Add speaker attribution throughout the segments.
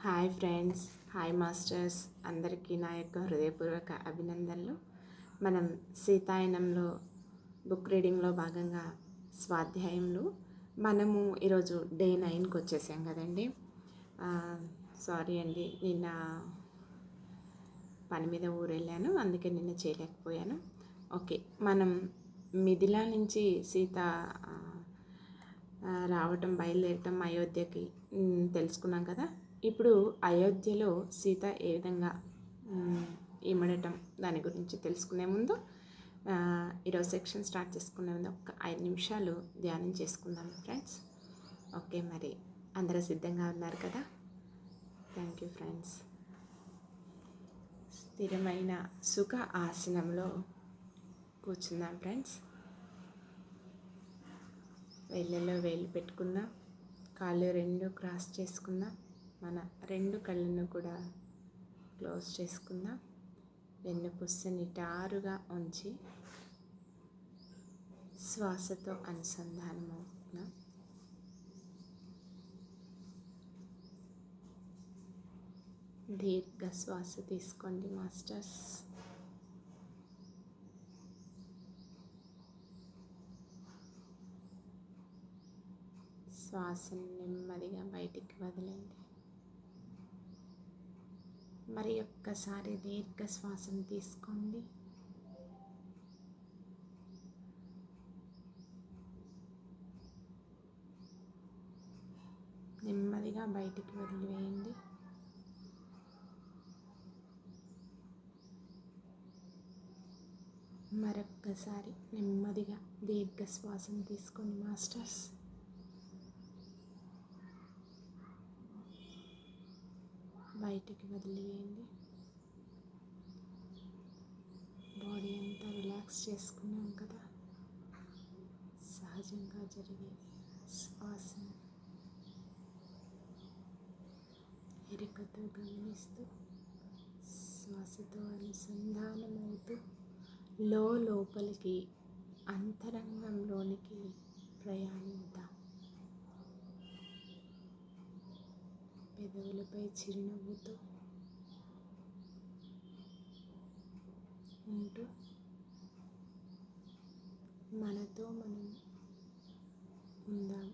Speaker 1: Hi friends, hi masters, అందరికీ నా యొక్క హృదయపూర్వక అభినందనలు. మనం సీతాయనంలో బుక్ రీడింగ్లో భాగంగా స్వాధ్యాయంలో మనము ఈరోజు డే 9కి వచ్చేసాం కదండి. సారీ అండి, నిన్న పని మీద ఊరెళ్ళాను, అందుకే నిన్న చేయలేకపోయాను. ఓకే, మనం మిథిలా నుంచి సీత రావటం, బయలుదేరటం అయోధ్యకి తెలుసుకున్నాం కదా. ఇప్పుడు అయోధ్యలో సీత ఏ విధంగా ఇమడటం దాని గురించి తెలుసుకునే ముందు ఈరోజు సెక్షన్ స్టార్ట్ చేసుకునే ముందు ఒక 5 నిమిషాలు ధ్యానం చేసుకుందాం ఫ్రెండ్స్. ఓకే, మరి అందరూ సిద్ధంగా ఉన్నారు కదా. Thank you friends. స్థిరమైన సుఖ ఆసనంలో కూర్చుందాం ఫ్రెండ్స్. వేళ్ళలో వేలు పెట్టుకుందాం, కాళ్ళు రెండు క్రాస్ చేసుకుందాం, మన రెండు కళ్ళను కూడా క్లోజ్ చేసుకుందాం. వెన్నుపూస నిటారుగా ఉంచి శ్వాసతో అనుసంధానం అవుతున్నాం. దీర్ఘ శ్వాస తీసుకోండి మాస్టర్స్. శ్వాసను నెమ్మదిగా బయటికి వదిలేండి. మరి ఒక్కసారి దీర్ఘ శ్వాసను తీసుకోండి. నెమ్మదిగా బయటికి వదిలివేయండి. మరొక్కసారి నెమ్మదిగా దీర్ఘ శ్వాసను తీసుకోండి మాస్టర్స్. బయటికి వదిలివేయండి. బాడీ అంతా రిలాక్స్ చేసుకున్నాం కదా. సహజంగా జరిగేది శ్వాసను ఎరుకతో గమనిస్తూ శ్వాసతో అనుసంధానమవుతూ లోపలికి అంతరంగంలోనికి ప్రయాణిద్దాం. పెదవులపై చిరునవ్వుతో ఉంటూ మనతో మనం ఉందాం.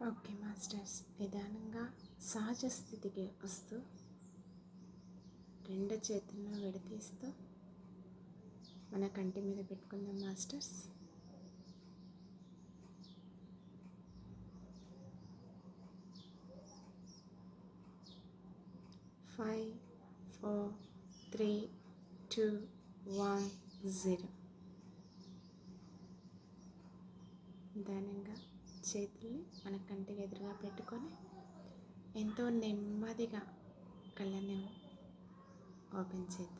Speaker 1: ఓకే మాస్టర్స్, నిదానంగా సహజ స్థితికి వస్తూ రెండు చేతులను విడదీస్తూ మన కంటి మీద పెట్టుకుందాం మాస్టర్స్. ఫైవ్, 4, 3, 2, 1, 0. నిదానంగా చేతుల్ని మన కంటికి ఎదురుగా పెట్టుకొని ఎంతో నెమ్మదిగా కళ్ళని ఓపెన్ చేద్దాం.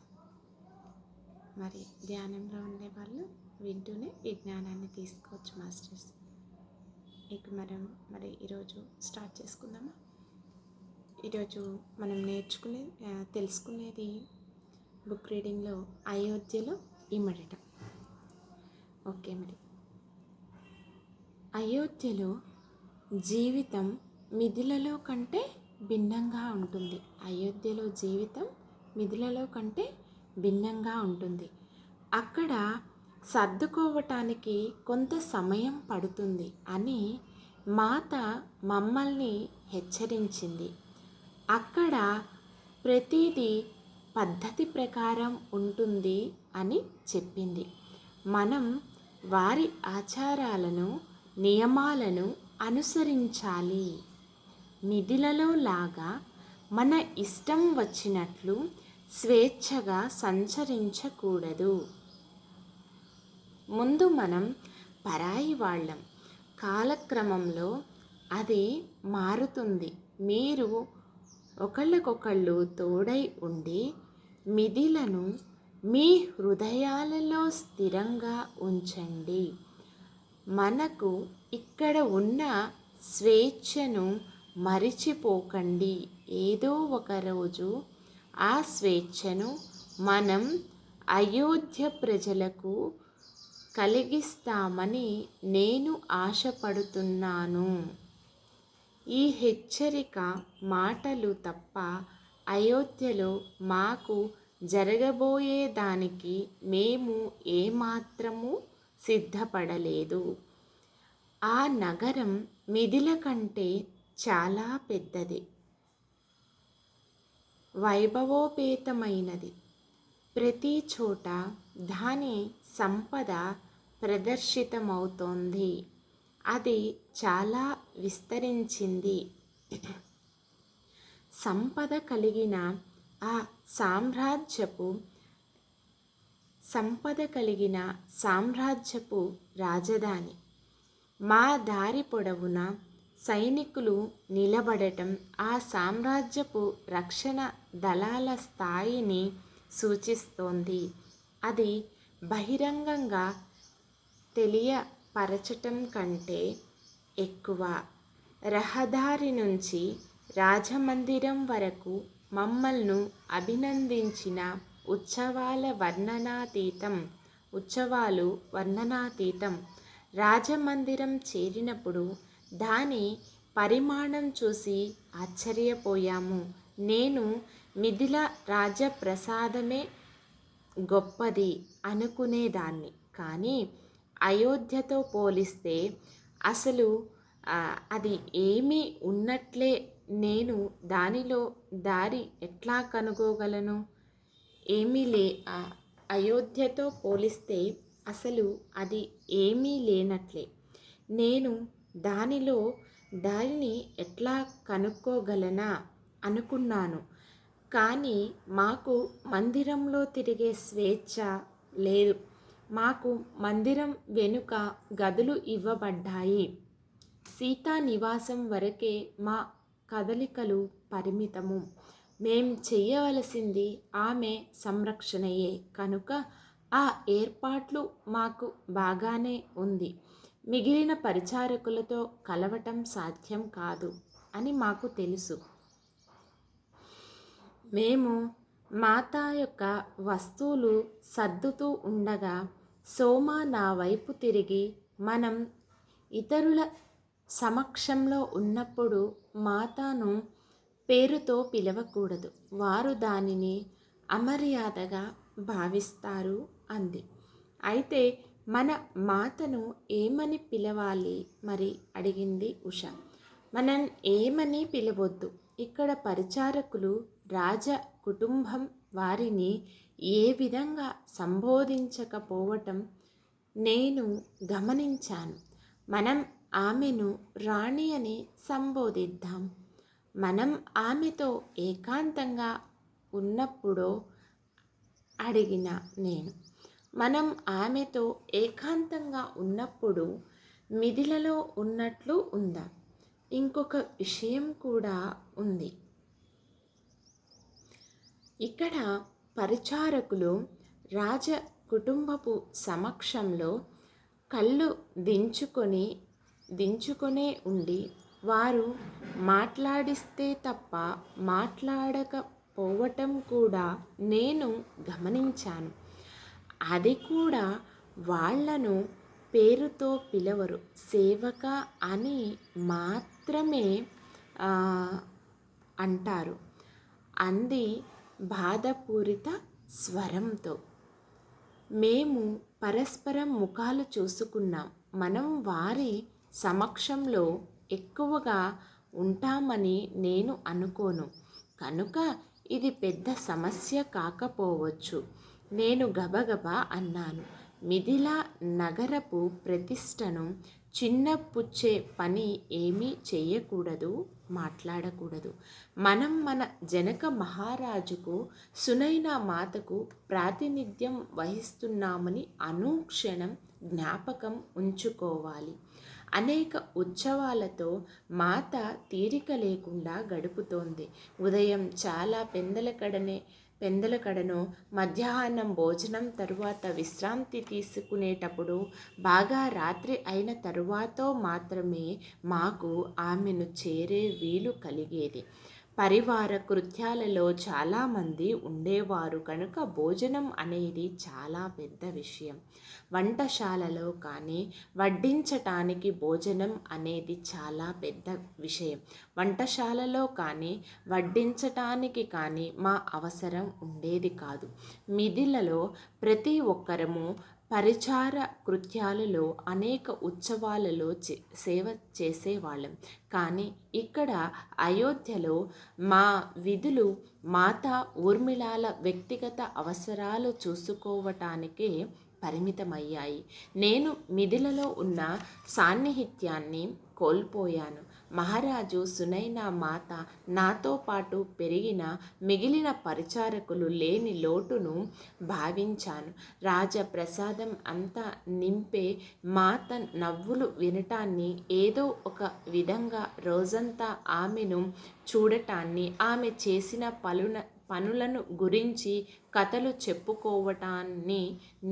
Speaker 1: మరి ధ్యానంలో ఉండేవాళ్ళు వింటూనే ఈ జ్ఞానాన్ని తీసుకోవచ్చు మాస్టర్స్. ఇక మరి ఈరోజు స్టార్ట్ చేసుకుందామా? ఈరోజు మనం తెలుసుకునేది బుక్ రీడింగ్లో అయోధ్యలో ఇమడటం. ఓకే, మరి అయోధ్యలో జీవితం మిథిలలో కంటే భిన్నంగా ఉంటుంది. అయోధ్యలో జీవితం మిథిలలో కంటే భిన్నంగా ఉంటుంది. అక్కడ సర్దుకోవటానికి కొంత సమయం పడుతుంది అని మాత మమ్మల్ని హెచ్చరించింది. అక్కడ ప్రతిదీ పద్ధతి ప్రకారం ఉంటుంది అని చెప్పింది. మనం వారి ఆచారాలను నియమాలను అనుసరించాలి. మిథిలలో లాగా మన ఇష్టం వచ్చినట్లు స్వేచ్ఛగా సంచరించకూడదు. ముందు మనం పరాయి వాళ్ళం, కాలక్రమంలో అది మారుతుంది. మీరు ఒకళ్ళకొకళ్ళు తోడై ఉండి మిథిలను మీ హృదయాలలో స్థిరంగా ఉంచండి. మనకు ఇక్కడ ఉన్న స్వేచ్ఛను మరిచిపోకండి. ఏదో ఒక రోజు ఆ స్వేచ్ఛను మనం అయోధ్య ప్రజలకు కలిగిస్తామని నేను ఆశపడుతున్నాను. ఈ హెచ్చరిక మాటలు తప్ప అయోధ్యలో మాకు జరగబోయే దానికి మేము ఏమాత్రము సిద్ధపడలేదు. ఆ నగరం మిథిల కంటే చాలా పెద్దది, వైభవోపేతమైనది. ప్రతి చోట దాని సంపద ప్రదర్శితమవుతోంది. అది చాలా విస్తరించింది. సంపద కలిగిన సామ్రాజ్యపు రాజధాని. మా దారి పొడవున సైనికులు నిలబడటం ఆ సామ్రాజ్యపు రక్షణ దళాల స్థాయిని సూచిస్తోంది. అది బహిరంగంగా తెలియపరచటం కంటే ఎక్కువ. రహదారి నుంచి రాజమందిరం వరకు మమ్మల్ని అభినందించిన ఉత్సవాలు వర్ణనాతీతం. రాజమందిరం చేరినప్పుడు దాని పరిమాణం చూసి ఆశ్చర్యపోయాము. నేను మిథిల రాజప్రసాదమే గొప్పది అనుకునేదాన్ని, కానీ అయోధ్యతో పోలిస్తే అసలు అది ఏమీ ఉన్నట్లే. నేను దానిలో దారి ఎట్లా కనుగోగలను? అయోధ్యతో పోలిస్తే అసలు అది ఏమీ లేనట్లే. నేను దానిలో దారిని ఎట్లా కనుక్కోగలనా అనుకున్నాను. కానీ మాకు మందిరంలో తిరిగే స్వేచ్ఛ లేదు. మాకు మందిరం వెనుక గదులు ఇవ్వబడ్డాయి. సీతా నివాసం వరకే మా కదలికలు పరిమితము. మేం చేయవలసింది ఆమె సంరక్షణయే కనుక ఆ ఏర్పాట్లు మాకు బాగానే ఉంది. మిగిలిన పరిచారకులతో కలవటం సాధ్యం కాదు అని మాకు తెలుసు. మేము మాతా యొక్క వస్తువులు సర్దుతూ ఉండగా సోమ నా వైపు తిరిగి, మనం ఇతరుల సమక్షంలో ఉన్నప్పుడు మాతాను పేరుతో పిలవకూడదు, వారు దానిని అమర్యాదగా భావిస్తారు అంది. అయితే మన మాతను ఏమని పిలవాలి మరి అడిగింది ఉష. మనం ఏమని పిలవద్దు. ఇక్కడ పరిచారకులు రాజ కుటుంబం వారిని ఏ విధంగా సంబోధించకపోవటం నేను గమనించాను. మనం ఆమెను రాణి అని సంబోధిద్దాం. మనం ఆమెతో ఏకాంతంగా ఉన్నప్పుడో అడిగిన నేను. మనం ఆమెతో ఏకాంతంగా ఉన్నప్పుడు మిథిలలో ఉన్నట్లు ఉందా? ఇంకొక విషయం కూడా ఉంది. ఇక్కడ పరిచారకులు రాజ కుటుంబపు సమక్షంలో కళ్ళు దించుకొనే ఉండి వారు మాట్లాడిస్తే తప్ప మాట్లాడకపోవటం కూడా నేను గమనించాను. అది కూడా వాళ్లను పేరుతో పిలవరు, సేవక అని మాత్రమే అంటారు అంది బాధపూరిత స్వరంతో. మేము పరస్పరం ముఖాలు చూసుకున్నాం. మనం వారి సమక్షంలో ఎక్కువగా ఉంటామని నేను అనుకోను, కనుక ఇది పెద్ద సమస్య కాకపోవచ్చు. నేను గబగబా అన్నాను. మిథిలా నగరపు ప్రతిష్టను చిన్నపుచ్చే పని ఏమీ చెయ్యకూడదు, మాట్లాడకూడదు. మనం మన జనక మహారాజుకు, సునైనా మాతకు ప్రాతినిధ్యం వహిస్తున్నామని అనుక్షణం జ్ఞాపకం ఉంచుకోవాలి. అనేక ఉత్సవాలతో మాత తీరిక లేకుండా గడుపుతోంది. ఉదయం చాలా పెందలకడనో మధ్యాహ్నం భోజనం తరువాత విశ్రాంతి తీసుకునేటప్పుడు, బాగా రాత్రి అయిన తరువాతో మాత్రమే మాకు ఆమెను చేరే వీలు కలిగేది. పరివార కృత్యాలలో చాలామంది ఉండేవారు కనుక భోజనం అనేది చాలా పెద్ద విషయం. వంటశాలలో కానీ వడ్డించటానికి భోజనం అనేది చాలా పెద్ద విషయం. వంటశాలలో కానీ వడ్డించటానికి కానీ మా అవసరం ఉండేది కాదు. మిథిలలో ప్రతి ఒక్కరము పరిచార కృత్యాలలో అనేక ఉత్సవాలలో సేవ చేసేవాళ్ళం. కానీ ఇక్కడ అయోధ్యలో మా విధులు మాతా ఊర్మిళాల వ్యక్తిగత అవసరాలు చూసుకోవటానికే పరిమితమయ్యాయి. నేను మిథిలలో ఉన్న సాన్నిహిత్యాన్ని కోల్పోయాను. మహారాజు, సునైనా మాత, నాతో పాటు పెరిగిన మిగిలిన పరిచారకులు లేని లోటును భావించాను. రాజప్రసాదం అంతా నింపే మాత నవ్వులు వినటాన్ని, ఏదో ఒక విధంగా రోజంతా ఆమెను చూడటాన్ని, ఆమె చేసిన పనులను గురించి కథలు చెప్పుకోవటాన్ని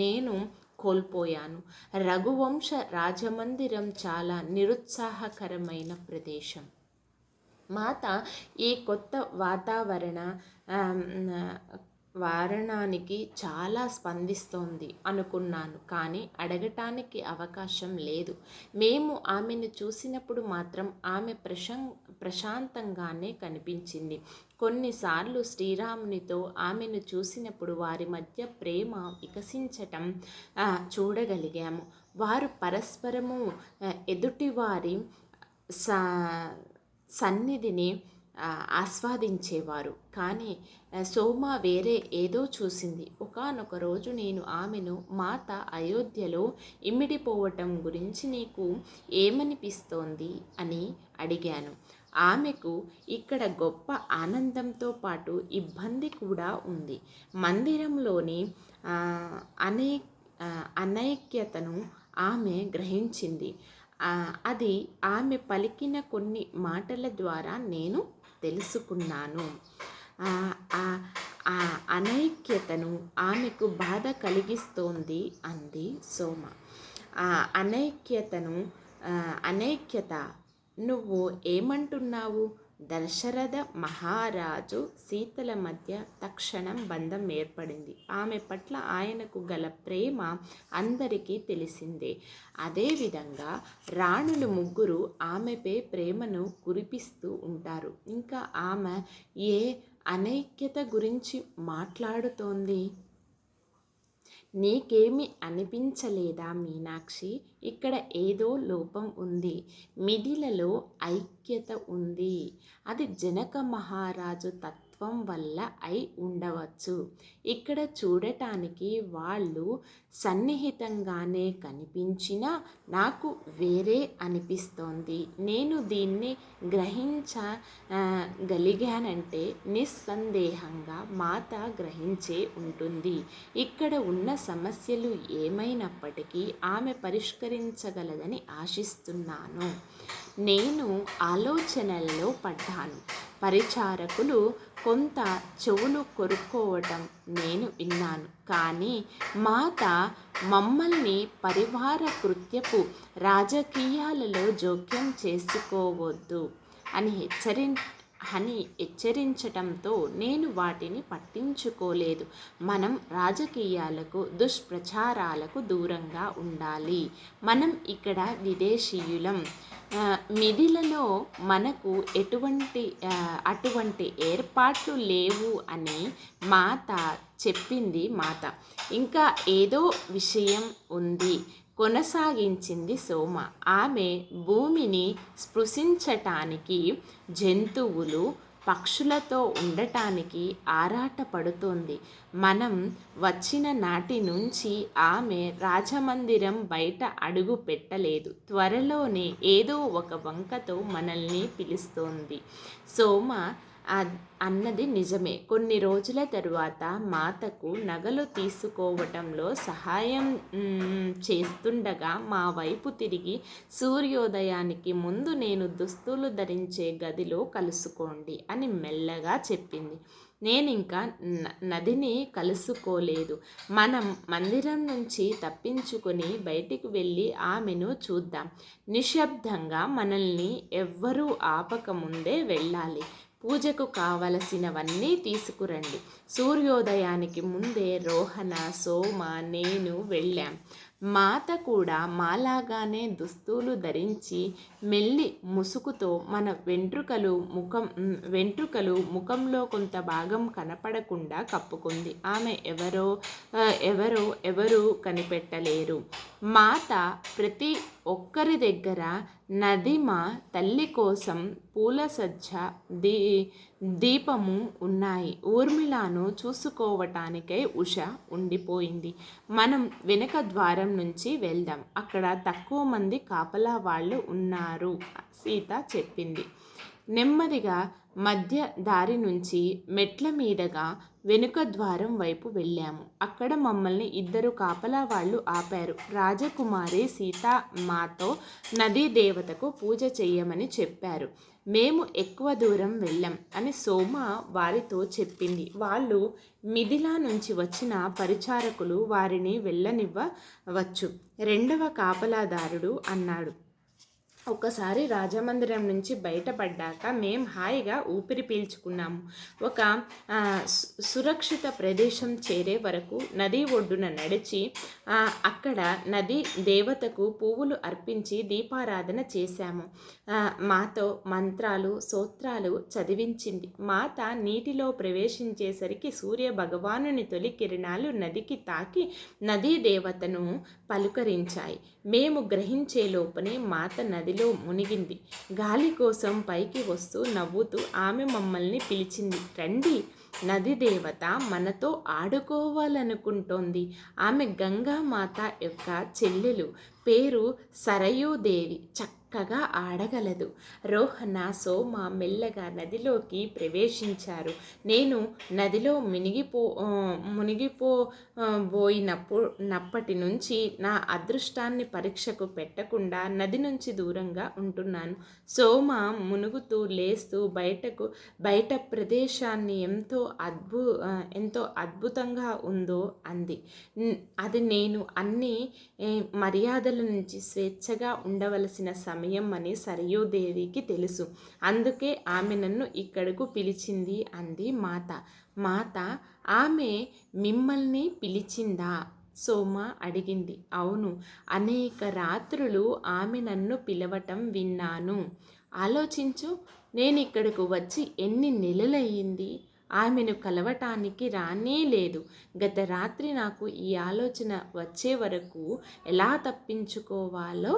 Speaker 1: నేను కోల్పోయాను. రఘువంశ రాజమందిరం చాలా నిరుత్సాహకరమైన ప్రదేశం. మాత ఈ కొత్త వారణానికి చాలా స్పందిస్తోంది అనుకున్నాను, కానీ అడగటానికి అవకాశం లేదు. మేము ఆమెను చూసినప్పుడు మాత్రం ఆమె ప్రశాంతంగానే కనిపించింది. కొన్నిసార్లు శ్రీరామునితో ఆమెను చూసినప్పుడు వారి మధ్య ప్రేమ వికసించటం చూడగలిగాము. వారు పరస్పరము ఎదుటివారి సన్నిధిని ఆస్వాదించేవారు. కానీ సోమ వేరే ఏదో చూసింది. ఒకానొక రోజు నేను ఆమెను, మాత అయోధ్యలో ఇమిడిపోవటం గురించి నీకు ఏమనిపిస్తోంది అని అడిగాను. ఆమెకు ఇక్కడ గొప్ప ఆనందంతో పాటు ఇబ్బంది కూడా ఉంది. మందిరంలోని అనైక్యతను ఆమె గ్రహించింది. అది ఆమె పలికిన కొన్ని మాటల ద్వారా నేను తెలుసుకున్నాను. ఆ అనైక్యతను ఆమెకు బాధ కలిగిస్తోంది అంది సోమ. అనైక్యత నువ్వు ఏమంటున్నావు? దశరథ మహారాజు సీతల మధ్య తక్షణం బంధం ఏర్పడింది. ఆమె పట్ల ఆయనకు గల ప్రేమ అందరికీ తెలిసిందే. అదేవిధంగా రాణులు ముగ్గురు ఆమెపై ప్రేమను కురిపిస్తూ ఉంటారు. ఇంకా ఆమె ఏ అనైక్యత గురించి మాట్లాడుతోంది? నీకేమి అనిపించలేదా మీనాక్షి? ఇక్కడ ఏదో లోపం ఉంది. మిథిలలో ఐక్యత ఉంది. అది జనక మహారాజు తత్వం వల్ల అయి ఉండవచ్చు. ఇక్కడ చూడటానికి వాళ్ళు సన్నిహితంగానే కనిపించినా నాకు వేరే అనిపిస్తోంది. నేను దీన్ని గ్రహించగలిగానంటే నిస్సందేహంగా మాత గ్రహించే ఉంటుంది. ఇక్కడ ఉన్న సమస్యలు ఏమైనప్పటికీ ఆమె పరిష్కరించగలదని ఆశిస్తున్నాను. నేను ఆలోచనల్లో పడ్డాను. పరిచారకులు కొంత చెవులు కొరుక్కోవటం నేను విన్నాను. కానీ మాత మమ్మల్ని పరివార కృత్యపు రాజకీయాలలో జోక్యం చేసుకోవద్దు అని హెచ్చరించటంతో నేను వాటిని పట్టించుకోలేదు. మనం రాజకీయాలకు, దుష్ప్రచారాలకు దూరంగా ఉండాలి. మనం ఇక్కడ విదేశీయులం. మిథిలలో మనకు అటువంటి ఏర్పాట్లు లేవు అని చెప్పింది మాత. ఇంకా ఏదో విషయం ఉంది కొనసాగించింది సోమ. ఆమె భూమిని స్పృశించటానికి, జంతువులు పక్షులతో ఉండటానికి ఆరాటపడుతోంది. మనం వచ్చిన నాటి నుంచి ఆమె రాజమందిరం బయట అడుగు పెట్టలేదు. త్వరలోనే ఏదో ఒక వంకతో మనల్ని పిలుస్తోంది. సోమ అన్నది నిజమే. కొన్ని రోజుల తరువాత మాతకు నగలు తీసుకోవటంలో సహాయం చేస్తుండగా మా వైపు తిరిగి సూర్యోదయానికి ముందు నేను దుస్తులు ధరించే గదిలో కలుసుకోండి అని మెల్లగా చెప్పింది. నేనింకా నదిని కలుసుకోలేదు. మనం మందిరం నుంచి తప్పించుకొని బయటికి వెళ్ళి ఆమెను చూద్దాం. నిశ్శబ్దంగా మనల్ని ఎవ్వరూ ఆపకముందే వెళ్ళాలి. పూజకు కావలసినవన్నీ తీసుకురండి. సూర్యోదయానికి ముందే రోహణ, సోమ, నేను వెళ్ళాం. మాత కూడా మాలాగానే దుస్తులు ధరించి మెల్లి ముసుగుతో మన వెంట్రుకలు ముఖంలో కొంత భాగం కనపడకుండా కప్పుకుంది. ఆమె ఎవరో కనిపెట్టలేరు. మాత ప్రతి ఒక్కరి దగ్గర నదిమ తల్లి కోసం పూల సజ్జ, దీపము ఉన్నాయి. ఊర్మిళను చూసుకోవటానికై ఉష ఉండిపోయింది. మనం వెనుక ద్వారం నుంచి వెళ్దాం. అక్కడ తక్కువ మంది కాపలా వాళ్ళు ఉన్నారు సీత చెప్పింది. నెమ్మదిగా మధ్య దారి నుంచి మెట్ల మీదగా వెనుక ద్వారం వైపు వెళ్ళాము. అక్కడ మమ్మల్ని 2 కాపలా వాళ్ళు ఆపారు. రాజకుమారి సీత మాతో నదీ దేవతకు పూజ చెయ్యమని చెప్పారు. మేము ఎక్కువ దూరం వెళ్ళాం అని సోమ వారితో చెప్పింది. వాళ్ళు మిథిలా నుంచి వచ్చిన పరిచారకులు వారిని వెళ్ళనివ్వవచ్చు. 2వ కాపలాదారుడు అన్నాడు. ఒకసారి రాజమందిరం నుంచి బయటపడ్డాక మేం హాయిగా ఊపిరి పీల్చుకున్నాము. ఒక సురక్షిత ప్రదేశం చేరే వరకు నది ఒడ్డున నడిచి అక్కడ నది దేవతకు పువ్వులు అర్పించి దీపారాధన చేశాము. మాతో మంత్రాలు, స్తోత్రాలు చదివించింది. మాత నీటిలో ప్రవేశించేసరికి సూర్య భగవానుని తొలి కిరణాలు నదికి తాకి నదీ దేవతను పలుకరించాయి. మేము గ్రహించే లోపనే మాత నదిలో మునిగింది. గాలి కోసం పైకి వస్తూ నవ్వుతూ ఆమె మమ్మల్ని పిలిచింది. రండి, నది దేవత మనతో ఆడుకోవాలనుకుంటోంది. ఆమె గంగామాత యొక్క చెల్లెలు. పేరు సరయూదేవి. చక్కగా ఆడగలదు. రోహణ, సోమ మెల్లగా నదిలోకి ప్రవేశించారు. నేను నదిలో మునిగిపోయినప్పటి నుంచి నా అదృష్టాన్ని పరీక్షకు పెట్టకుండా నది నుంచి దూరంగా ఉంటున్నాను. సోమ మునుగుతూ లేస్తూ బయట ప్రదేశాన్ని ఎంతో అద్భుతంగా ఉందో అంది. అది నేను అన్ని మర్యాదల నుంచి స్వేచ్ఛగా ఉండవలసిన సమయం అని సరయూదేవికి తెలుసు. అందుకే ఆమె నన్ను ఇక్కడకు పిలిచింది అంది మాత. ఆమె మిమ్మల్ని పిలిచిందా? సోమ అడిగింది. అవును, అనేక రాత్రులు ఆమె నన్ను పిలవటం విన్నాను. ఆలోచించు, నేనిక్కడకు వచ్చి ఎన్ని నెలలయ్యింది? ఆమెను కలవటానికి రానే లేదు. గత రాత్రి నాకు ఈ ఆలోచన వచ్చే వరకు ఎలా తప్పించుకోవాలో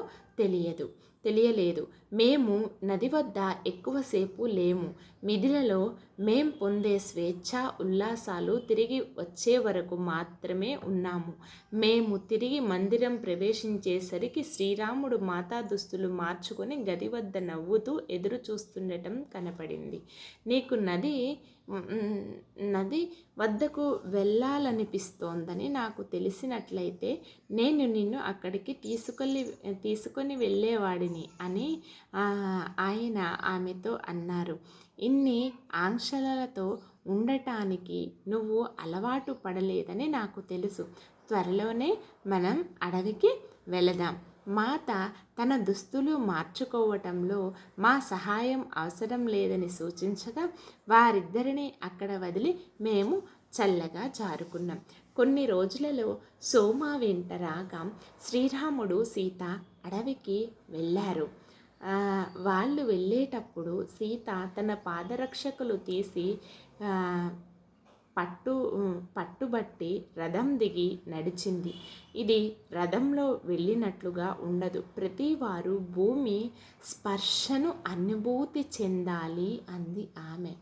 Speaker 1: తెలియలేదు. మేము నది వద్ద ఎక్కువసేపు లేము. మిథిలలో మేం పొందే స్వేచ్ఛ ఉల్లాసాలు తిరిగి వచ్చే వరకు మాత్రమే ఉన్నాము. మేము తిరిగి మందిరం ప్రవేశించేసరికి శ్రీరాముడు మాతా దుస్తులు మార్చుకొని గది వద్ద నవ్వుతూ ఎదురు చూస్తుండటం కనపడింది. నీకు నది వద్దకు వెళ్ళాలనిపిస్తోందని నాకు తెలిసినట్లయితే నేను నిన్ను అక్కడికి తీసుకొని వెళ్ళేవాడిని అని ఆయన ఆమెతో అన్నారు. ఇన్ని ఆంక్షలతో ఉండటానికి నువ్వు అలవాటు పడలేదని నాకు తెలుసు. త్వరలోనే మనం అడవికి వెళదాం. మాత తన దుస్తులు మార్చుకోవటంలో మా సహాయం అవసరం లేదని సూచించగా వారిద్దరినీ అక్కడ వదిలి మేము చల్లగా జారుకున్నాం. కొన్ని రోజులలో సోమ వెంట రాగా శ్రీరాముడు సీత అడవికి వెళ్ళారు. వాళ్ళు వెళ్ళేటప్పుడు సీత తన పాదరక్షకులు తీసి పట్టుబట్టి రథం దిగి నడిచింది. ఇది రథంలో వెళ్ళినట్లుగా ఉండదు. ప్రతివారు భూమి స్పర్శను అనుభూతి చెందాలి అంది ఆమె.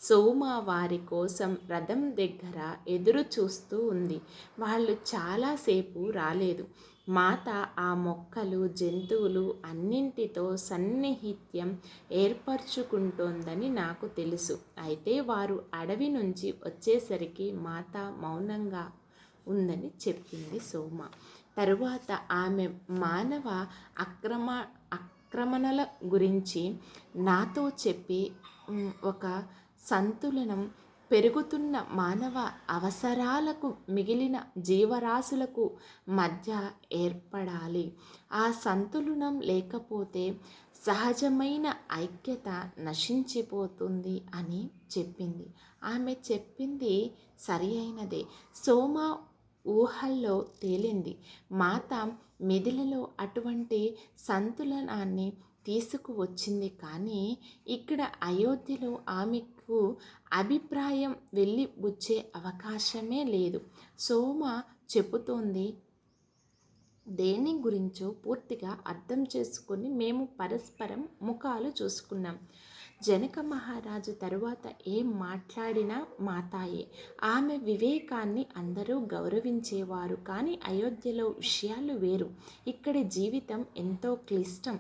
Speaker 1: సోమ వారి కోసం రథం దగ్గర ఎదురు చూస్తూ ఉంది. వాళ్ళు చాలాసేపు రాలేదు. మాత ఆ మొక్కలు జంతువులు అన్నింటితో సన్నిహిత్యం ఏర్పరచుకుంటోందని నాకు తెలుసు. అయితే వారు అడవి నుంచి వచ్చేసరికి మాత మౌనంగా ఉందని చెప్పింది సోమ. తరువాత ఆమె మానవ ఆక్రమణల గురించి నాతో చెప్పి ఒక సంతులనం పెరుగుతున్న మానవ అవసరాలకు మిగిలిన జీవరాశులకు మధ్య ఏర్పడాలి. ఆ సంతులనం లేకపోతే సహజమైన ఐక్యత నశించిపోతుంది అని చెప్పింది. ఆమె చెప్పింది సరి అయినదే. సోమ ఊహల్లో తేలింది. మాత మిథిలలో అటువంటి సంతులనాన్ని తీసుకువచ్చింది. కానీ ఇక్కడ అయోధ్యలో ఆమెకు అభిప్రాయం వెళ్ళిబుచ్చే అవకాశమే లేదు. సోమ చెబుతోంది దేని గురించో పూర్తిగా అర్థం చేసుకొని మేము పరస్పరం ముఖాలు చూసుకున్నాం. జనక మహారాజు తరువాత ఏం మాట్లాడినా మాతాయే. ఆమె వివేకాన్ని అందరూ గౌరవించేవారు. కానీ అయోధ్యలో విషయాలు వేరు. ఇక్కడి జీవితం ఎంతో క్లిష్టం.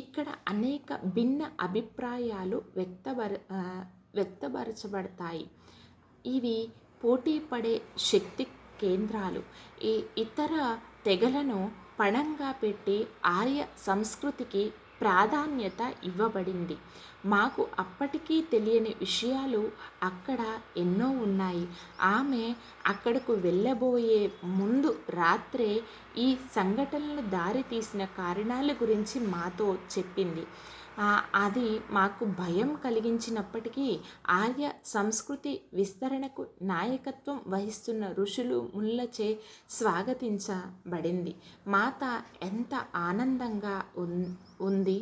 Speaker 1: ఇక్కడ అనేక భిన్న అభిప్రాయాలు వ్యక్తపరచబడతాయి. ఇవి పోటీ పడే శక్తి కేంద్రాలు. ఈ ఇతర తెగలను పణంగా పెట్టి ఆర్య సంస్కృతికి ప్రాధాన్యత ఇవ్వబడింది. మాకు అప్పటికీ తెలియని విషయాలు అక్కడ ఎన్నో ఉన్నాయి. ఆమె అక్కడకు వెళ్ళబోయే ముందు రాత్రే ఈ సంఘటనలు దారి తీసిన కారణాల గురించి మాతో చెప్పింది. అది మాకు భయం కలిగించినప్పటికీ ఆర్య సంస్కృతి విస్తరణకు నాయకత్వం వహిస్తున్న ఋషులు మునులచే స్వాగతించబడింది. మాత ఎంత ఆనందంగా ఉంది.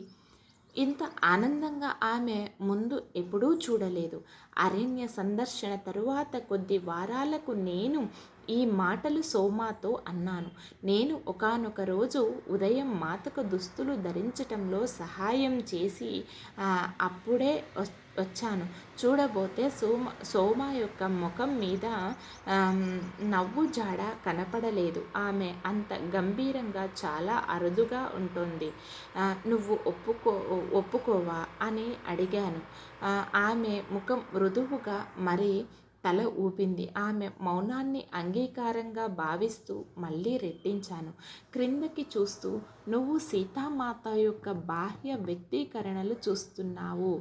Speaker 1: ఇంత ఆనందంగా ఆమె ముందు ఎప్పుడూ చూడలేదు. అరణ్య సందర్శన తరువాత కొద్ది వారాలకు నేను ఈ మాటలు సోమాతో అన్నాను. నేను ఒకానొక రోజు ఉదయం మాతకు దుస్తులు ధరించటంలో సహాయం చేసి అప్పుడే వచ్చాను. చూడబోతే సోమ యొక్క ముఖం మీద నవ్వు జాడ కనపడలేదు. ఆమె అంత గంభీరంగా చాలా అరుదుగా ఉంటుంది. నువ్వు ఒప్పుకోవా అని అడిగాను. ఆమె ముఖం మృదువుగా మరి తల ఊపింది. ఆమె మౌనాన్ని అంగీకారంగా భావిస్తూ మళ్ళీ రెట్టించాను. క్రిందకి చూస్తూ నువ్వు సీతామాత యొక్క బాహ్య వ్యక్తీకరణలు చూస్తున్నావు.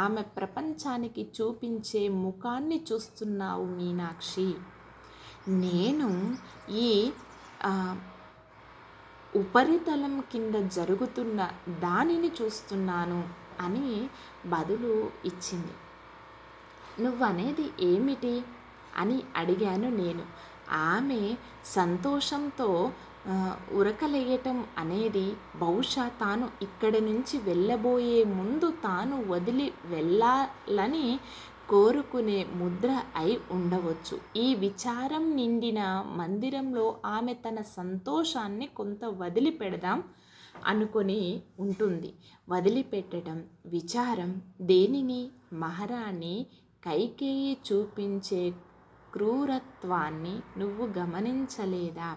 Speaker 1: ఆమె ప్రపంచానికి చూపించే ముఖాన్ని చూస్తున్నావు మీనాక్షి. నేను ఈ ఉపరితలం కింద జరుగుతున్న దానిని చూస్తున్నాను అని బదులు ఇచ్చింది. నువ్వనేది ఏమిటి అని అడిగాను నేను. ఆమె సంతోషంతో ఉరకలేయటం అనేది బహుశా తాను ఇక్కడి నుంచి వెళ్ళబోయే ముందు తాను వదిలి వెళ్ళాలని కోరుకునే ముద్ర అయి ఉండవచ్చు. ఈ విచారం నిండిన మందిరంలో ఆమె తన సంతోషాన్ని కొంత వదిలిపెడదాం అనుకొని ఉంటుంది. వదిలిపెట్టడం విచారం దేనిని? మహారాణి కైకేయి చూపించే క్రూరత్వాన్ని నువ్వు గమనించలేదా?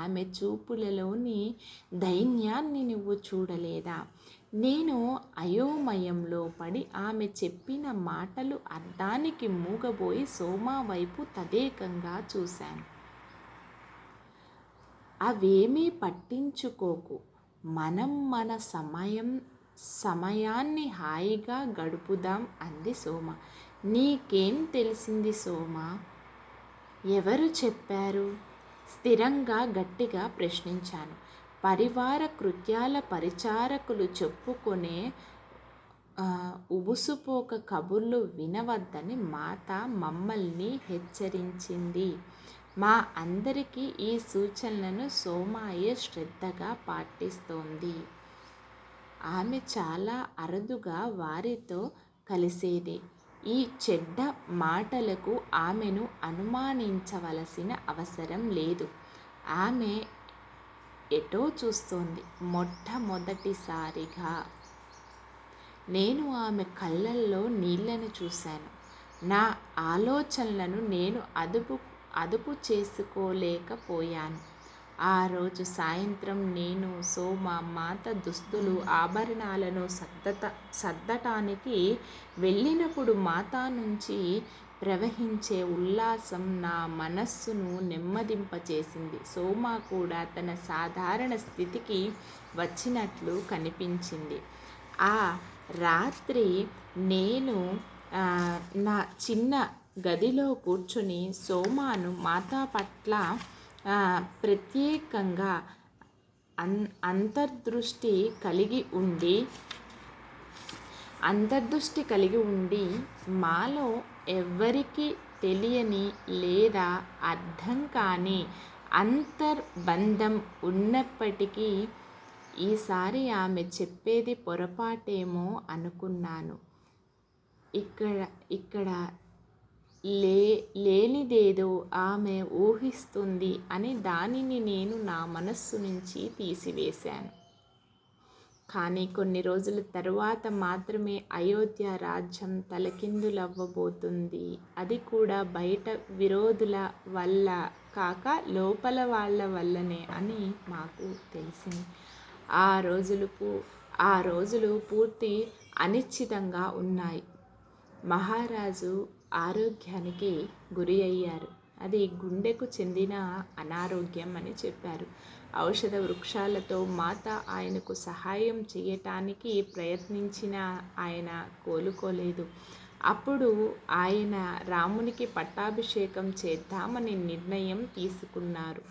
Speaker 1: ఆమె చూపులలోని దైన్యాన్ని నువ్వు చూడలేదా? నేను అయోమయంలో పడి ఆమె చెప్పిన మాటలు అర్థానికి మూగబోయి సోమా వైపు తదేకంగా చూశాను. అవేమీ పట్టించుకోకు. మనం మన సమయాన్ని హాయిగా గడుపుదాం అంది సోమ. నీకేం తెలిసింది సోమా? ఎవరు చెప్పారు? స్థిరంగా గట్టిగా ప్రశ్నించాను. పరివార కృత్యాల పరిచారకులు చెప్పుకొనే ఉబుసుపోక కబుర్లు వినవద్దని మాత మమ్మల్ని హెచ్చరించింది. మా అందరికీ ఈ సూచనలను సోమాయ శ్రద్ధగా పాటిస్తోంది. ఆమె చాలా అరుదుగా వారితో కలిసేది. ఈ చెడ్డ మాటలకు ఆమెను అనుమానించవలసిన అవసరం లేదు. ఆమె ఎటో చూస్తోంది. మొట్టమొదటిసారిగా నేను ఆమె కళ్ళల్లో నీళ్లను చూశాను. నా ఆలోచనలను నేను అదుపు చేసుకోలేకపోయాను. ఆ రోజు సాయంత్రం నేను సోమ మాత దుస్తులు ఆభరణాలను సర్దటానికి వెళ్ళినప్పుడు మాత నుంచి ప్రవహించే ఉల్లాసం నా మనస్సును నెమ్మదింపచేసింది. సోమ కూడా తన సాధారణ స్థితికి వచ్చినట్లు కనిపించింది. ఆ రాత్రి నేను నా చిన్న గదిలో కూర్చుని సోమాను మాత పట్ల ప్రత్యేకంగా అంతర్దృష్టి కలిగి ఉండి మాలో ఎవ్వరికీ తెలియని లేదా అర్థం కాని అంతర్బంధం ఉన్నప్పటికీ ఈసారి ఆమె చెప్పేది పొరపాటేమో అనుకున్నాను. ఇక్కడ లేనిదేదో ఆమె ఊహిస్తుంది అని దానిని నేను నా మనస్సు నుంచి తీసివేశాను. కానీ కొన్ని రోజుల తరువాత మాత్రమే అయోధ్య రాజ్యం తలకిందులవ్వబోతుంది. అది కూడా బయట విరోధుల వల్ల కాక లోపల వాళ్ళ వల్లనే అని మాకు తెలిసింది. ఆ రోజులు పూర్తి అనిశ్చితంగా ఉన్నాయి. మహారాజు ఆరోగ్యానికి గురి అయ్యారు. అది గుండెకు చెందిన అనారోగ్యం అని చెప్పారు. ఔషధ వృక్షాలతో మాత ఆయనకు సహాయం చేయటానికి ప్రయత్నించిన ఆయన కోలుకోలేదు. అప్పుడు ఆయన రామునికి పట్టాభిషేకం చేద్దామని నిర్ణయం తీసుకున్నారు.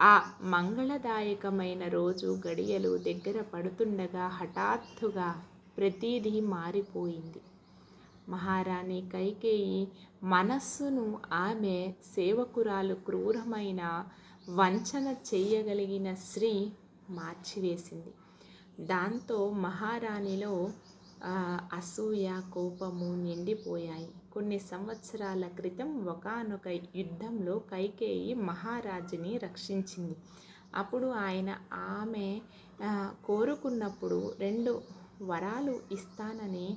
Speaker 1: ఆ మంగళదాయకమైన రోజు గడియలు దగ్గర పడుతుండగా హఠాత్తుగా ప్రతిదీ మారిపోయింది. మహారాణి కైకేయి మనస్సును ఆమె సేవకురాలు క్రూరమైన వంచన చేయగలిగిన స్త్రీ మార్చివేసింది. దాంతో మహారాణిలో అసూయ, కోపము నిండిపోయాయి. కొన్ని సంవత్సరాల క్రితం ఒకానొక యుద్ధంలో కైకేయి మహారాజుని రక్షించింది. అప్పుడు ఆయన ఆమె కోరుకున్నప్పుడు 2 వరాలు ఇస్తానని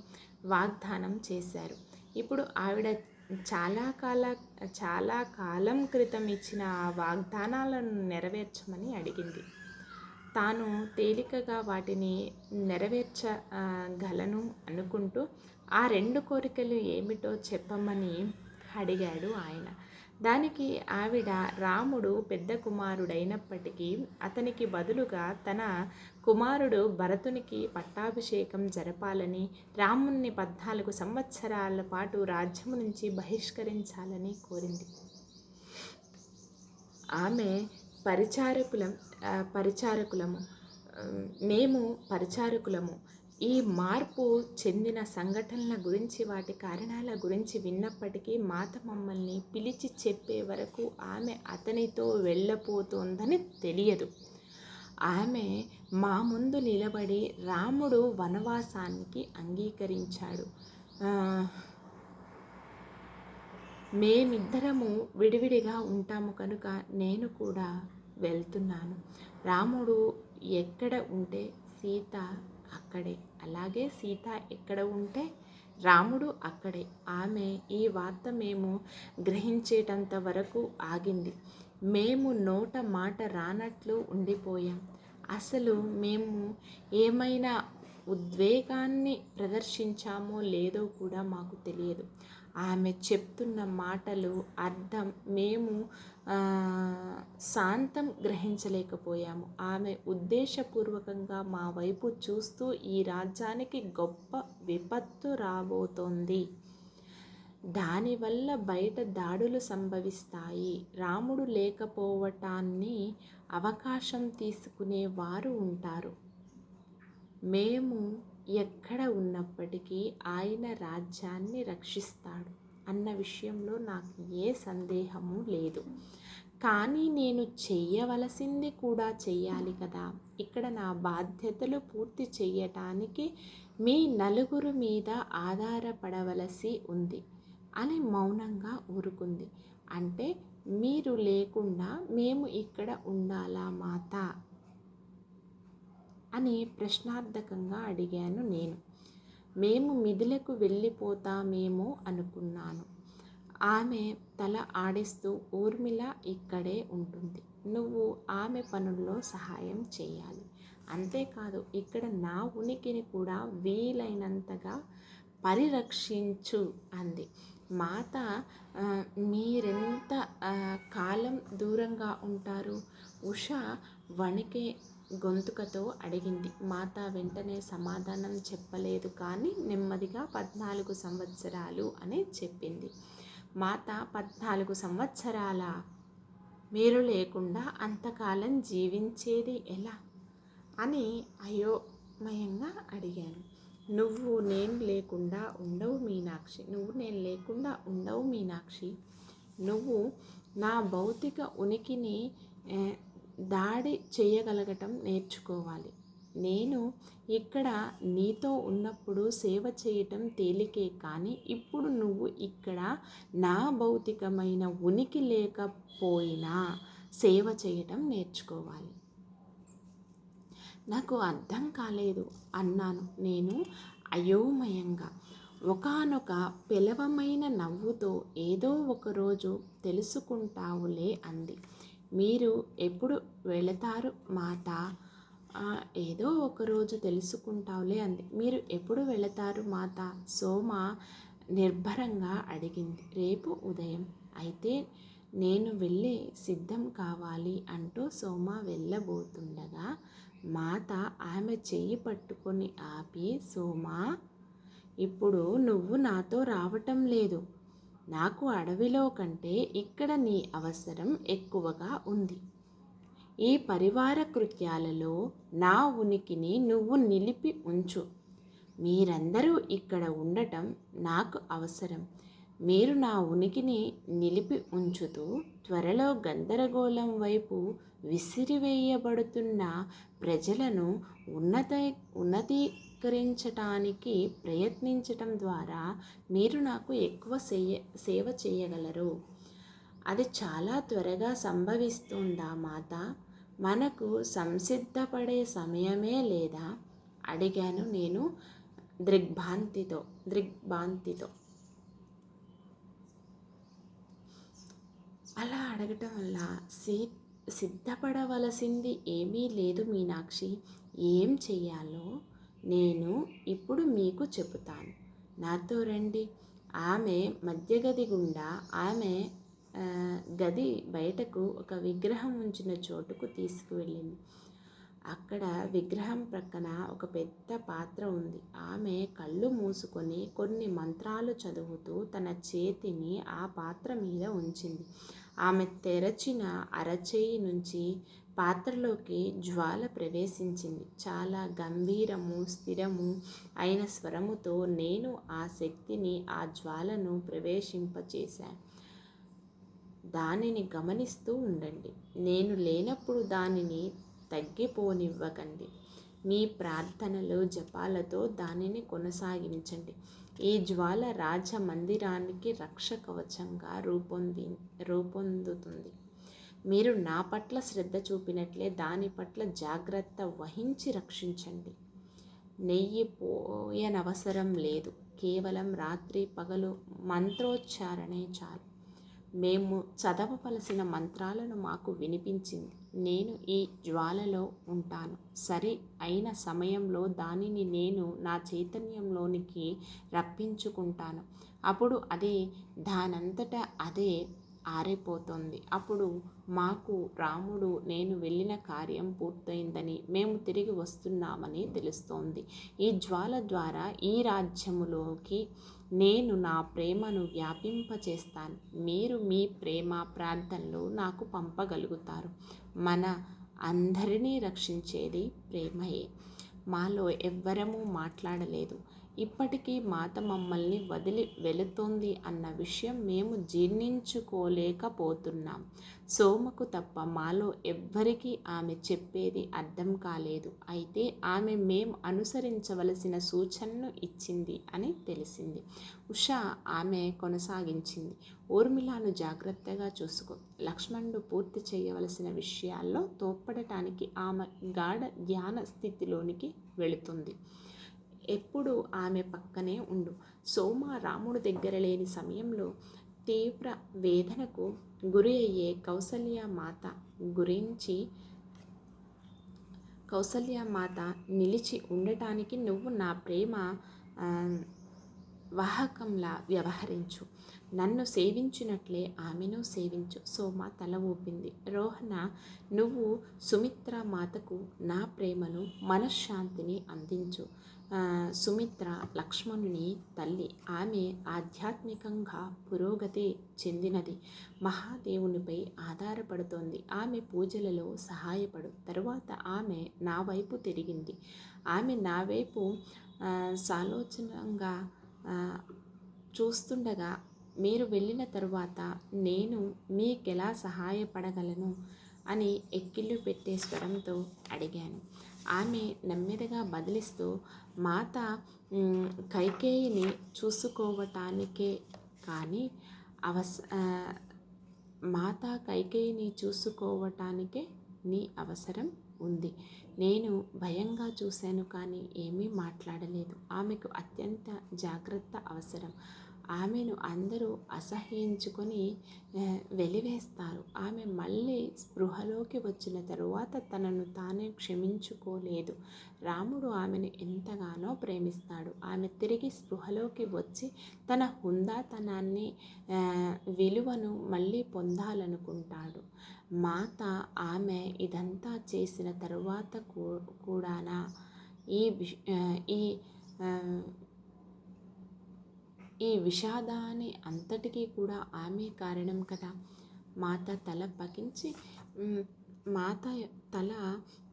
Speaker 1: వాగ్దానం చేశారు. ఇప్పుడు ఆవిడ చాలా కాలం క్రితం ఇచ్చిన ఆ వాగ్దానాలను నెరవేర్చమని అడిగింది. తాను తేలికగా వాటిని నెరవేర్చగలను అనుకుంటూ ఆ 2 కోరికలు ఏమిటో చెప్పమని అడిగాడు ఆయన. దానికి ఆవిడ రాముడు పెద్ద కుమారుడైనప్పటికీ అతనికి బదులుగా తన కుమారుడు భరతునికి పట్టాభిషేకం జరపాలని, రాముణ్ణి 14 సంవత్సరాల పాటు రాజ్యము నుంచి బహిష్కరించాలని కోరింది. ఆమె మేము పరిచారకులము. ఈ మార్పు చెందిన సంఘటనల గురించి, వాటి కారణాల గురించి విన్నప్పటికీ మాత మమ్మల్ని పిలిచి చెప్పే వరకు ఆమె అతనితో వెళ్ళపోతోందని తెలియదు. ఆమె మా ముందు నిలబడి రాముడు వనవాసానికి అంగీకరించాడు. మేమిద్దరము విడివిడిగా ఉంటాము కనుక నేను కూడా వెళ్తున్నాను. రాముడు ఎక్కడ ఉంటే సీత అక్కడే, అలాగే సీత ఎక్కడ ఉంటే రాముడు అక్కడే. ఆమె ఈ వార్త మేము గ్రహించేటంత వరకు ఆగింది. మేము నోట మాట రానట్లు ఉండిపోయాం. అసలు మేము ఏమైనా ఉద్వేగాన్ని ప్రదర్శించామో లేదో కూడా మాకు తెలియదు. ఆమె చెప్తున్న మాటలు అర్థం మేము శాంతం గ్రహించలేకపోయాము. ఆమె ఉద్దేశపూర్వకంగా మా వైపు చూస్తూ ఈ రాజ్యానికి గొప్ప విపత్తు రాబోతోంది, దానివల్ల బయట దాడులు సంభవిస్తాయి, రాముడు లేకపోవటాన్ని అవకాశం తీసుకునే వారు ఉంటారు, మేము ఎక్కడ ఉన్నప్పటికీ ఆయన రాజ్యాన్ని రక్షిస్తాడు అన్న విషయంలో నాకు ఏ సందేహము లేదు. కానీ నేను చెయ్యవలసింది కూడా చెయ్యాలి కదా. ఇక్కడ నా బాధ్యతలు పూర్తి చెయ్యటానికి మీ నలుగురు మీద ఆధారపడవలసి ఉంది అని మౌనంగా ఊరుకుంది. అంటే మీరు లేకుండా మేము ఇక్కడ ఉండాలా మాత అని ప్రశ్నార్థకంగా అడిగాను నేను. మేము మిథిలకు వెళ్ళిపోతామేమో అనుకున్నాను. ఆమె తల ఆడిస్తూ ఊర్మిళ ఇక్కడే ఉంటుంది, నువ్వు ఆమె పనుల్లో సహాయం చేయాలి, అంతేకాదు ఇక్కడ నా ఉనికిని కూడా వీలైనంతగా పరిరక్షించు అంది. మాత మీరెంత కాలం దూరంగా ఉంటారు? ఉష వణికే గొంతుకతో అడిగింది. మాత వెంటనే సమాధానం చెప్పలేదు, కానీ నెమ్మదిగా 14 సంవత్సరాలు అని చెప్పింది. మాత 14 సంవత్సరాలా? మీరు లేకుండా అంతకాలం జీవించేది ఎలా అని అయోమయంగా అడిగాను. నువ్వు నేను లేకుండా ఉండవు మీనాక్షి, నువ్వు నా భౌతిక ఉనికిని దాడి చేయగలగటం నేర్చుకోవాలి. నేను ఇక్కడ నీతో ఉన్నప్పుడు సేవ చేయటం తేలికే, కానీ ఇప్పుడు నువ్వు ఇక్కడ నా భౌతికమైన ఉనికి లేకపోయినా సేవ చేయటం నేర్చుకోవాలి. నాకు అర్థం కాలేదు అన్నాను నేను అయోమయంగా. ఒకానొక పెలవమైన నవ్వుతో ఏదో ఒకరోజు తెలుసుకుంటావులే అంది. మీరు ఎప్పుడు వెళతారు మాత? ఏదో ఒకరోజు తెలుసుకుంటావులే అంది. మీరు ఎప్పుడు వెళతారు మాత? సోమ నిర్భరంగా అడిగింది. రేపు ఉదయం. అయితే నేను వెళ్ళి సిద్ధం కావాలి అంటూ సోమ వెళ్ళబోతుండగా మాత ఆమె చెయ్యి పట్టుకొని ఆపి, సోమా, ఇప్పుడు నువ్వు నాతో రావటం లేదు. నాకు అడవిలో కంటే ఇక్కడ నీ అవసరం ఎక్కువగా ఉంది. ఈ పరివార కృత్యాలలో నా ఉనికిని నువ్వు నిలిపి ఉంచు. మీరందరూ ఇక్కడ ఉండటం నాకు అవసరం. మీరు నా ఉనికిని నిలిపి ఉంచుతూ త్వరలో గందరగోళం వైపు విసిరివేయబడుతున్న ప్రజలను ఉన్నతీకరించటానికి ప్రయత్నించటం ద్వారా మీరు నాకు ఎక్కువ సేవ చేయగలరు. అది చాలా త్వరగా సంభవిస్తుందా మాత? మనకు సంసిద్ధపడే సమయమే లేదా? అడిగాను నేను దిగ్భ్రాంతితో. అలా అడగటం వల్ల సిద్ధపడవలసింది ఏమీ లేదు మీనాక్షి. ఏం చెయ్యాలో నేను ఇప్పుడు మీకు చెబుతాను. నాతో రండి. ఆమె మధ్యగది గుండా ఆమె గది బయటకు ఒక విగ్రహం ఉంచిన చోటుకు తీసుకువెళ్ళింది. అక్కడ విగ్రహం ప్రక్కన ఒక పెద్ద పాత్ర ఉంది. ఆమె కళ్ళు మూసుకొని కొన్ని మంత్రాలు చదువుతూ తన చేతిని ఆ పాత్ర మీద ఉంచింది. ఆమె తెరచిన అరచేయి నుంచి పాత్రలోకి జ్వాల ప్రవేశించింది. చాలా గంభీరము, స్థిరము అయిన స్వరముతో నేను ఆ శక్తిని, ఆ జ్వాలను ప్రవేశింపచేశాను. దానిని గమనిస్తూ ఉండండి. నేను లేనప్పుడు దానిని తగ్గిపోనివ్వకండి. మీ ప్రార్థనలు జపాలతో దానిని కొనసాగించండి. ఈ జ్వాల రాజమందిరానికి రక్ష కవచంగా రూపొందుతుంది. మీరు నా పట్ల శ్రద్ధ చూపినట్లే దాని పట్ల జాగ్రత్త వహించి రక్షించండి. నెయ్యి పోయనవసరం లేదు. కేవలం రాత్రి పగలు మంత్రోచ్చారణే చాలు. మేము చదవవలసిన మంత్రాలను మాకు వినిపించింది. నేను ఈ జ్వాలలో ఉంటాను. సరి అయిన సమయంలో దానిని నేను నా చైతన్యంలోనికి రప్పించుకుంటాను. అప్పుడు అది దానంతటా అదే ఆరిపోతుంది. అప్పుడు మాకు రాముడు నేను వెళ్ళిన కార్యం పూర్తయిందని, మేము తిరిగి వస్తున్నామని తెలుస్తోంది. ఈ జ్వాల ద్వారా ఈ రాజ్యములోకి నేను నా ప్రేమను వ్యాపింపచేస్తాను. మీరు మీ ప్రేమ ప్రార్థనలు నాకు పంపగలుగుతారు. మన అందరినీ రక్షించేది ప్రేమయే. మాలో ఎవ్వరమూ మాట్లాడలేదు. ఇప్పటికీ మాత మమ్మల్ని వదిలి వెళుతోంది అన్న విషయం మేము జీర్ణించుకోలేకపోతున్నాం. సోమకు తప్ప మాలో ఎవ్వరికీ ఆమె చెప్పేది అర్థం కాలేదు. అయితే ఆమె మేము అనుసరించవలసిన సూచనను ఇచ్చింది అని తెలిసింది. ఉషా ఆమె కొనసాగించింది. ఊర్మిళను జాగ్రత్తగా చూసుకో. లక్ష్మణుడు పూర్తి చేయవలసిన విషయాల్లో తోడ్పడటానికి ఆమె గాఢ ధ్యాన స్థితిలోనికి వెళుతుంది. ఎప్పుడు ఆమె పక్కనే ఉండు. సోమ రాముడు దగ్గర లేని సమయంలో తీవ్ర వేదనకు గురి అయ్యే కౌసల్యమాత నిలిచి ఉండటానికి నువ్వు నా ప్రేమ వాహకంలా వ్యవహరించు. నన్ను సేవించినట్లే ఆమెను సేవించు. సోమ తల ఊపింది. రోహణ, నువ్వు సుమిత్ర మాతకు నా ప్రేమను మనశ్శాంతిని అందించు. సుమిత్ర లక్ష్మణుని తల్లి. ఆమె ఆధ్యాత్మికంగా పురోగతి చెందినది. మహాదేవునిపై ఆధారపడుతోంది. ఆమె పూజలలో సహాయపడు. తరువాత ఆమె నా వైపు తిరిగింది. ఆమె నా వైపు సాలోచనంగా చూస్తుండగా, మీరు వెళ్ళిన తరువాత నేను మీకెలా సహాయపడగలను అని ఎక్కిళ్ళు పెట్టే స్వరంతో అడిగాను. ఆమె నెమ్మదిగా బదిలిస్తూ, మాత కైకేయిని చూసుకోవటానికే కానీ నీ అవసరం ఉంది. నేను భయంగా చూశాను కానీ ఏమీ మాట్లాడలేదు. ఆమెకు అత్యంత జాగ్రత్త అవసరం. ఆమెను అందరూ అసహ్యించుకొని వెలివేస్తారు. ఆమె మళ్ళీ స్పృహలోకి వచ్చిన తరువాత తనను తానే క్షమించుకోలేదు. రాముడు ఆమెను ఎంతగానో ప్రేమిస్తాడు. ఆమె తిరిగి స్పృహలోకి వచ్చి తన హుందాతనాన్ని, విలువను మళ్ళీ పొందాలనుకుంటాడు. మాత ఆమె ఇదంతా చేసిన తరువాత కూడానా? ఈ విషాదాన్ని అంతటికీ కూడా ఆమె కారణం కదా. మాత తల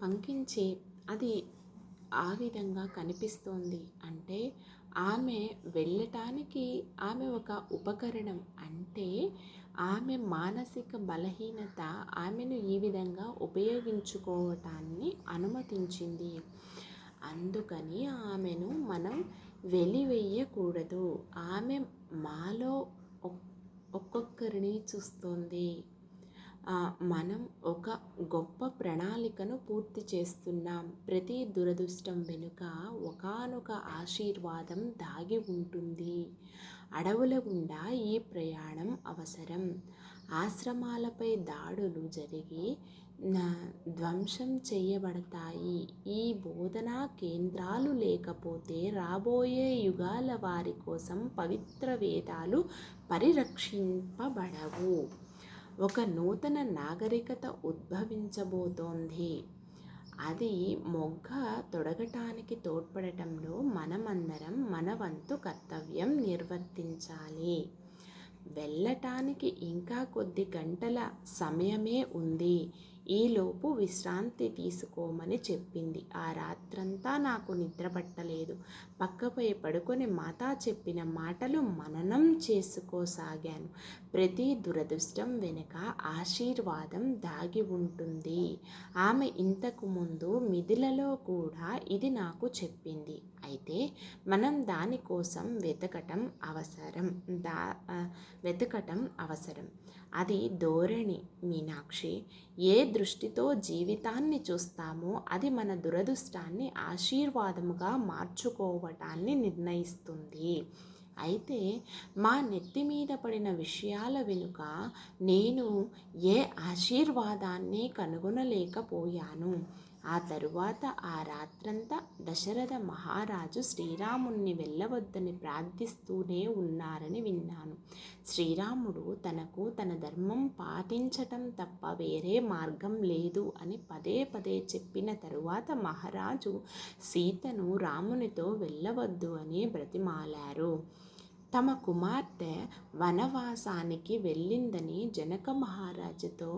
Speaker 1: పంకించి అది ఆ విధంగా కనిపిస్తోంది అంటే ఆమె వెళ్ళటానికి ఆమె ఒక ఉపకరణం. అంటే ఆమె మానసిక బలహీనత ఆమెను ఈ విధంగా ఉపయోగించుకోవటాన్ని అనుమతించింది. అందుకని ఆమెను మనం వెలివేయకూడదు. ఆమె మాలో ఒక్కొక్కరిని చూస్తోంది. మనం ఒక గొప్ప ప్రణాళికను పూర్తి చేస్తున్నాం. ప్రతి దురదృష్టం వెనుక ఒకానొక ఆశీర్వాదం దాగి ఉంటుంది. అడవుల గుండా ఈ ప్రయాణం అవసరం. ఆశ్రమాలపై దాడులు జరిగి ధ్వంసం చేయబడతాయి. ఈ బోధనా కేంద్రాలు లేకపోతే రాబోయే యుగాల వారి కోసం పవిత్ర వేదాలు పరిరక్షింపబడవు. ఒక నూతన నాగరికత ఉద్భవించబోతోంది. అది మొగ్గ తొడగటానికి తోడ్పడటంలో మనమందరం మన వంతు కర్తవ్యం నిర్వర్తించాలి. వెళ్ళటానికి ఇంకా కొద్ది గంటల సమయమే ఉంది. ఈలోపు విశ్రాంతి తీసుకోమని చెప్పింది. ఆ రాత్రంతా నాకు నిద్ర పట్టలేదు. పక్కపై పడుకొని మాతా చెప్పిన మాటలు మననం చేసుకోసాగాను. ప్రతి దురదృష్టం వెనుక ఆశీర్వాదం దాగి ఉంటుంది. ఆమె ఇంతకు ముందు మిథిలలో కూడా ఇది నాకు చెప్పింది. అయితే మనం దానికోసం వెతకటం అవసరం. అది ధోరణి మీనాక్షి. ఏ దృష్టితో జీవితాన్ని చూస్తామో అది మన దురదృష్టాన్ని ఆశీర్వాదముగా మార్చుకోవటాన్ని నిర్ణయిస్తుంది. అయితే మా నెత్తి మీద పడిన విషయాల వెనుక నేను ఏ ఆశీర్వాదాన్ని కనుగొనలేకపోయాను. ఆ తరువాత ఆ రాత్రంతా దశరథ మహారాజు శ్రీరాముణ్ణి వెళ్ళవద్దని ప్రార్థిస్తూనే ఉన్నారని విన్నాను. శ్రీరాముడు తనకు తన ధర్మం పాటించటం తప్ప వేరే మార్గం లేదు అని పదే పదే చెప్పిన తరువాత మహారాజు సీతను రామునితో వెళ్ళవద్దు అని బ్రతిమాలారు. తమ కుమార్తె వనవాసానికి వెళ్ళిందని జనక మహారాజుతో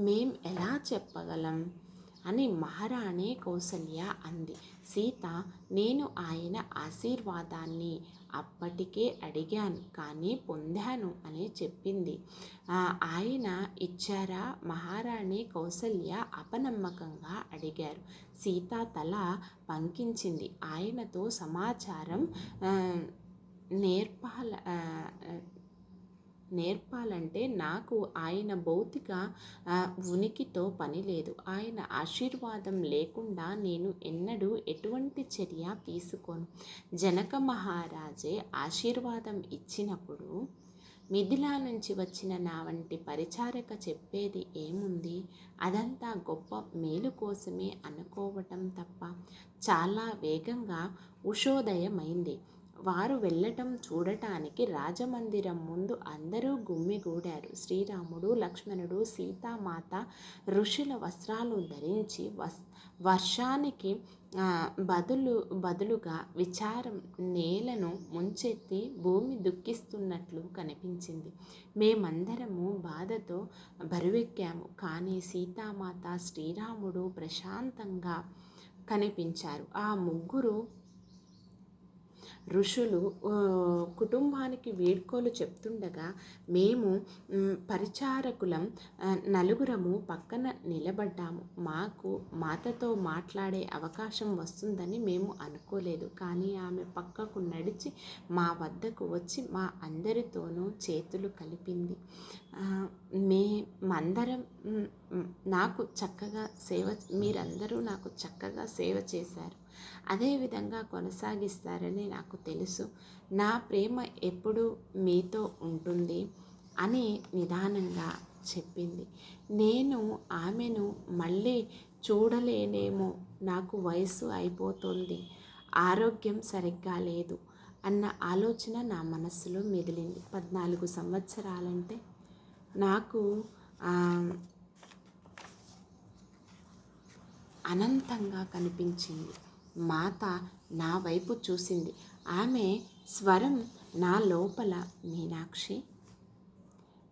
Speaker 1: మేం ఎలా చెప్పగలం అని మహారాణి కౌసల్య అంది. సీత, నేను ఆయన ఆశీర్వాదాన్ని అప్పటికే అడిగాను కానీ పొందాను అని చెప్పింది. ఆయన ఇచ్చారా? మహారాణి కౌసల్య అపనమ్మకంగా అడిగారు. సీత తల పంకించింది. ఆయనతో సమాచారం నేర్పాలంటే నాకు ఆయన భౌతిక ఉనికితో పని లేదు. ఆయన ఆశీర్వాదం లేకుండా నేను ఎన్నడూ ఎటువంటి చర్య తీసుకోను. జనక మహారాజే ఆశీర్వాదం ఇచ్చినప్పుడు మిథిలా నుంచి వచ్చిన నా వంటి పరిచారక చెప్పేది ఏముంది? అదంతా గొప్ప మేలు కోసమే అనుకోవటం తప్ప. చాలా వేగంగా ఉషోదయమైంది. వారు వెళ్ళటం చూడటానికి రాజమందిరం ముందు అందరూ గుమ్మిగూడారు. శ్రీరాముడు, లక్ష్మణుడు, సీతామాత ఋషుల వస్త్రాలు ధరించి వర్షానికి బదులుగా విచారం నేలను ముంచెత్తి భూమి దుఃఖిస్తున్నట్లు కనిపించింది. మేమందరము బాధతో బరువెక్కాము. కానీ సీతామాత, శ్రీరాముడు ప్రశాంతంగా కనిపించారు. ఆ ముగ్గురు ఋషులు కుటుంబానికి వీడ్కోలు చెప్తుండగా మేము పరిచారకులం నలుగురము పక్కన నిలబడ్డాము. మాకు మాతతో మాట్లాడే అవకాశం వస్తుందని మేము అనుకోలేదు. కానీ ఆమె పక్కకు నడిచి మా వద్దకు వచ్చి మా అందరితోనూ చేతులు కలిపింది. మేమందరం మీరందరూ నాకు చక్కగా సేవ చేశారు. అదేవిధంగా కొనసాగిస్తారని నాకు తెలుసు. నా ప్రేమ ఎప్పుడూ మీతో ఉంటుంది అని నిదానంగా చెప్పింది. నేను ఆమెను మళ్ళీ చూడలేనేమో, నాకు వయసు అయిపోతుంది, ఆరోగ్యం సరిగ్గా లేదు అన్న ఆలోచన నా మనస్సులో మెదిలింది. 14 సంవత్సరాలంటే నాకు అనంతంగా కనిపించింది. మాత నా వైపు చూసింది. ఆమె స్వరం నా లోపల, మీనాక్షి,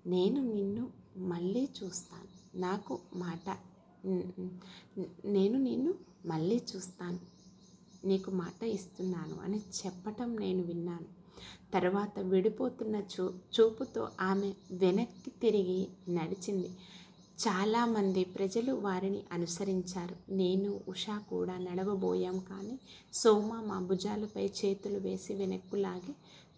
Speaker 1: నేను నిన్ను మళ్ళీ చూస్తాను. నేను నిన్ను మళ్ళీ చూస్తాను, నీకు మాట ఇస్తున్నాను అని చెప్పటం నేను విన్నాను. తర్వాత విడిపోతున్న చూపుతో ఆమె వెనక్కి తిరిగి నడిచింది. చాలామంది ప్రజలు వారిని అనుసరించారు. నేను, ఉషా కూడా నడవబోయాం. కానీ సోమ మా భుజాలపై చేతులు వేసి వెనక్కు లాగి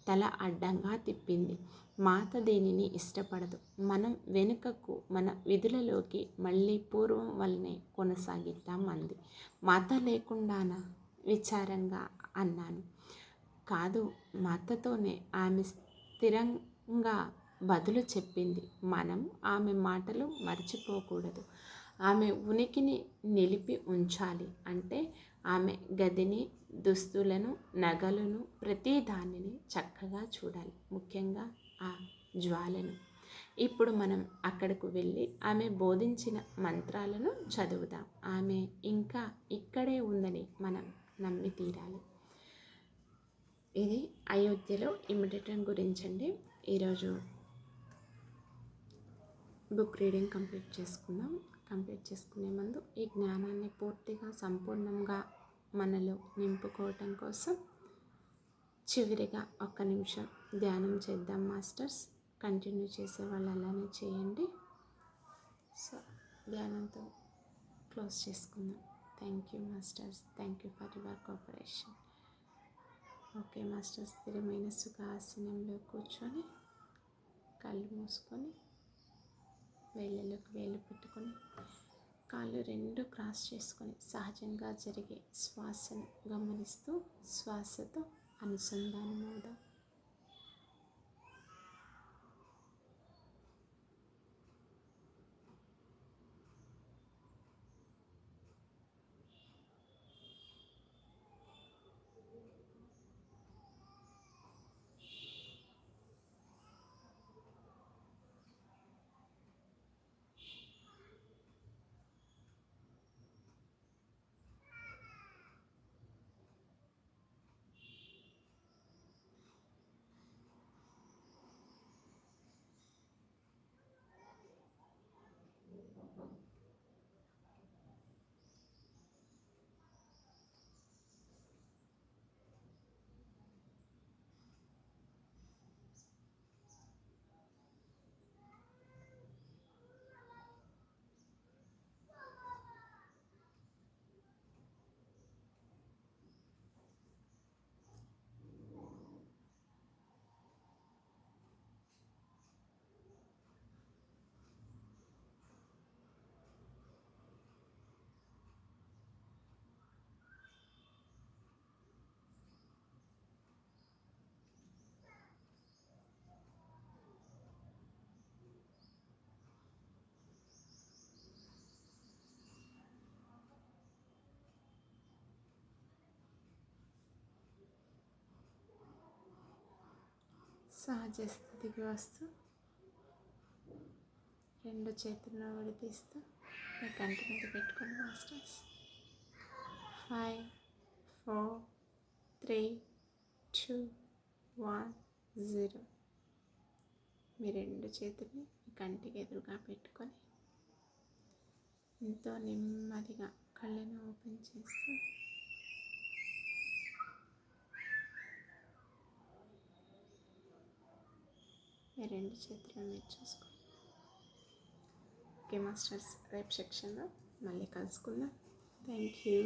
Speaker 1: తల అడ్డంగా తిప్పింది. మాత దీనిని ఇష్టపడదు. మనం వెనుకకు, మన విధులలోకి మళ్ళీ పూర్వం వల్లనే కొనసాగిద్దాం అంది. మాత లేకుండానా? విచారంగా అన్నాను. కాదు, మాతతోనే, ఆమె స్థిరంగా బదులు చెప్పింది. మనం ఆమె మాటలు మర్చిపోకూడదు. ఆమె ఉనికిని నిలిపి ఉంచాలి అంటే ఆమె గదిని, దుస్తులను, నగలను, ప్రతి దానిని చక్కగా చూడాలి. ముఖ్యంగా ఆ జ్వాలను. ఇప్పుడు మనం అక్కడకు వెళ్ళి ఆమె బోధించిన మంత్రాలను చదువుదాం. ఆమె ఇంకా ఇక్కడే ఉందని మనం నమ్మి తీరాలి. ఇది అయోధ్యలో ఇమిడటం గురించండి ఈరోజు బుక్ రీడింగ్ కంప్లీట్ చేసుకుందాం. కంప్లీట్ చేసుకునే ముందు ఈ జ్ఞానాన్ని పూర్తిగా సంపూర్ణంగా మనలో నింపుకోవటం కోసం చివరిగా 1 నిమిషం ధ్యానం చేద్దాం మాస్టర్స్. కంటిన్యూ చేసే వాళ్ళు అలానే చేయండి. సో ధ్యానంతో క్లోజ్ చేసుకుందాం. Thank you masters. Thank you for your cooperation. Okay masters, స్థిరమైన సుఖాసనంలో కూర్చొని కళ్ళు మూసుకొని వేళ్ళలోకి వేళ్ళు పెట్టుకొని కాళ్ళు 2 క్రాస్ చేసుకొని సహజంగా జరిగే శ్వాసను గమనిస్తూ శ్వాసతో అనుసంధానం అవుదాం. సహజ స్థితికి వస్తూ 2 చేతులను విడిపిస్తూ మీ కంటి మీద పెట్టుకొని మాస్టర్స్ 5 4 3 2 1 0. మీ 2 చేతుల్ని మీ కంటికి ఎదురుగా పెట్టుకొని ఎంతో నెమ్మదిగా కళ్ళను ఓపెన్ చేస్తూ మీ 2 చేతులను మీరు చూసుకోండి. ఓకే మాస్టర్స్, రేపు సెక్షన్లో మళ్ళీ కలుసుకుందాం. Thank you.